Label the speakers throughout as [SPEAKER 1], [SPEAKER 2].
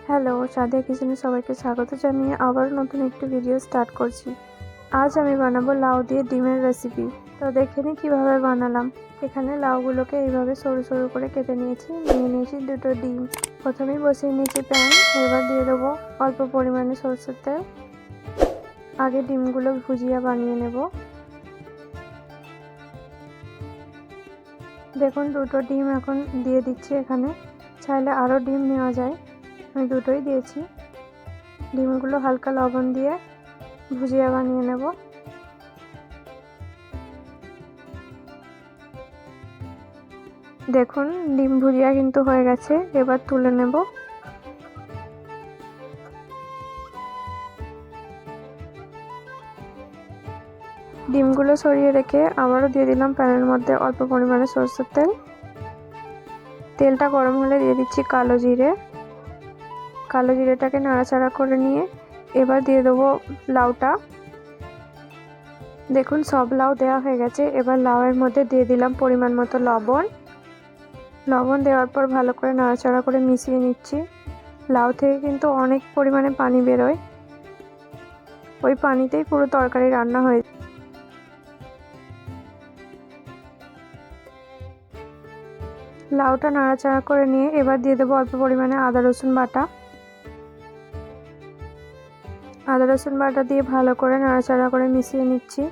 [SPEAKER 1] Hello, Sadia কিচেনে সবাইকে স্বাগত জানিয়ে আবার নতুন একটি ভিডিও স্টার্ট করছি। আজ আমি বানাবো লাউ দিয়ে ডিমের রেসিপি। তো দেখে নিই কীভাবে বানালাম। এখানে লাউগুলোকে এইভাবে সরু সরু করে কেটে নিয়েছি। নিয়ে নিয়েছি দুটো ডিম। প্রথমেই বসিয়ে নিয়েছি প্যান। এবার দিয়ে দেবো অল্প পরিমাণে সরষের তেল। আগে ডিমগুলো ভুজিয়া বানিয়ে নেব। দেখুন দুটো ডিম এখন দিয়ে দিচ্ছি এখানে। চাইলে আরও ডিম নেওয়া যায়, আমি দুটোই দিয়েছি। ডিমগুলো হালকা লবণ দিয়ে ভুজিয়া বানিয়ে নেব। দেখুন ডিম ভুজিয়া কিন্তু হয়ে গেছে, এবার তুলে নেব। ডিমগুলো সরিয়ে রেখে আবারও দিয়ে দিলাম প্যানের মধ্যে অল্প পরিমাণে সরষের তেল। তেলটা গরম হলে দিয়ে দিচ্ছি কালো জিরে। কালো জিরেটাকে নাড়াচাড়া করে নিয়ে এবার দিয়ে দেবো লাউটা। দেখুন সব লাউ দেওয়া হয়ে গেছে। এবার লাউয়ের মধ্যে দিয়ে দিলাম পরিমাণ মতো লবণ। লবণ দেওয়ার পর ভালো করে নাড়াচাড়া করে মিশিয়ে নিচ্ছি। লাউ থেকে কিন্তু অনেক পরিমাণে পানি বেরোয়, ওই পানিতেই পুরো তরকারি রান্না হয়ে যায়। লাউটা নাড়াচাড়া করে নিয়ে এবার দিয়ে দেবো অল্প পরিমাণে আদা রসুন বাটা। আদা রসুন বাটা দিয়ে ভালো করে নাড়াচাড়া করে মিশিয়ে নিচ্ছি।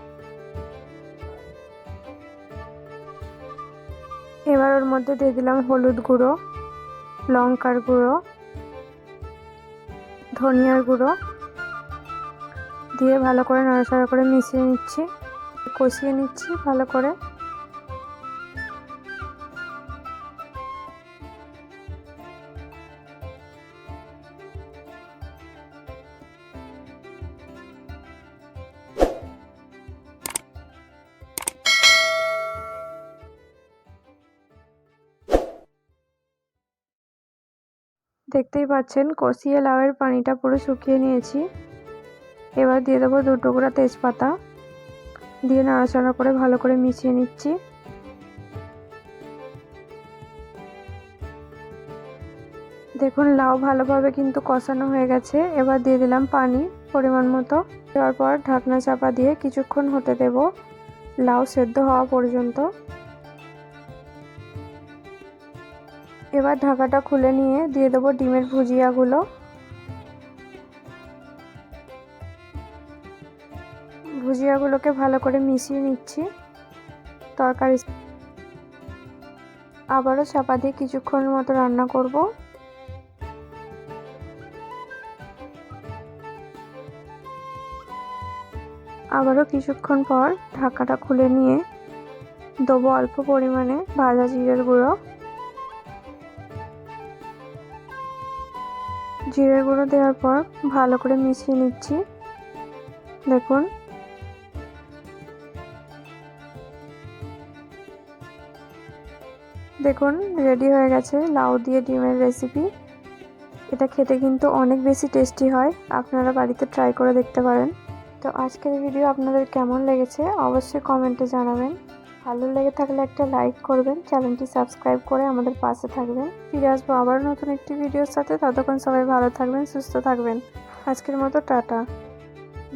[SPEAKER 1] এবার ওর মধ্যে দিয়ে দিলাম হলুদ গুঁড়ো, লঙ্কার গুঁড়ো, ধনিয়ার গুঁড়ো দিয়ে ভালো করে নাড়াচাড়া করে মিশিয়ে নিচ্ছি, কষিয়ে নিচ্ছি ভালো করে। দেখতেই পাচ্ছেন কষিয়ে লাউয়ের পানিটা পুরো শুকিয়ে নিয়েছি। এবার দিয়ে দেবো 2 টুকরা তেজপাতা, দিয়ে নাড়াচাড়া করে ভালো করে মিশিয়ে নিচ্ছি। দেখুন লাউ ভালোভাবে কিন্তু কষানো হয়ে গেছে। এবার দিয়ে দিলাম পানি পরিমাণ মতো। দেওয়ার পর ঢাকনা চাপা দিয়ে কিছুক্ষণ হতে দেব, লাউ সেদ্ধ হওয়া পর্যন্ত। এবার ঢাকাটা খুলে নিয়ে দিয়ে দেবো ডিমের ভুজিয়াগুলো। ভুজিয়াগুলোকে ভালো করে মিশিয়ে নিচ্ছি তরকারি। আবারও চাপা দিয়ে কিছুক্ষণের মতো রান্না করব। আবারও কিছুক্ষণ পর ঢাকাটা খুলে নিয়ে দেবো অল্প পরিমাণে ভাজা জিরের গুঁড়ো। জিরের গুঁড়ো দেওয়ার পর ভালো করে মিশিয়ে নিচ্ছি। দেখুন দেখুন রেডি হয়ে গেছে লাউ দিয়ে ডিমের রেসিপি। এটা খেতে কিন্তু অনেক বেশি টেস্টি হয়, আপনারা বাড়িতে ট্রাই করে দেখতে পারেন। তো আজকের ভিডিও আপনাদের কেমন লেগেছে অবশ্যই কমেন্টে জানাবেন। ভালো লেগে থাকলে একটা লাইক করবেন, চ্যানেলটি সাবস্ক্রাইব করে আমাদের পাশে থাকবেন। ফিরে আসবো আবার নতুন একটি ভিডিওর সাথে। ততক্ষণ সবাই ভালো থাকবেন, সুস্থ থাকবেন। আজকের মতো টাটা।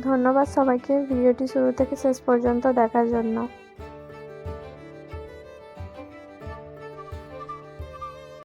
[SPEAKER 1] ধন্যবাদ সবাইকে ভিডিওটি শুরু থেকে শেষ পর্যন্ত দেখার জন্য।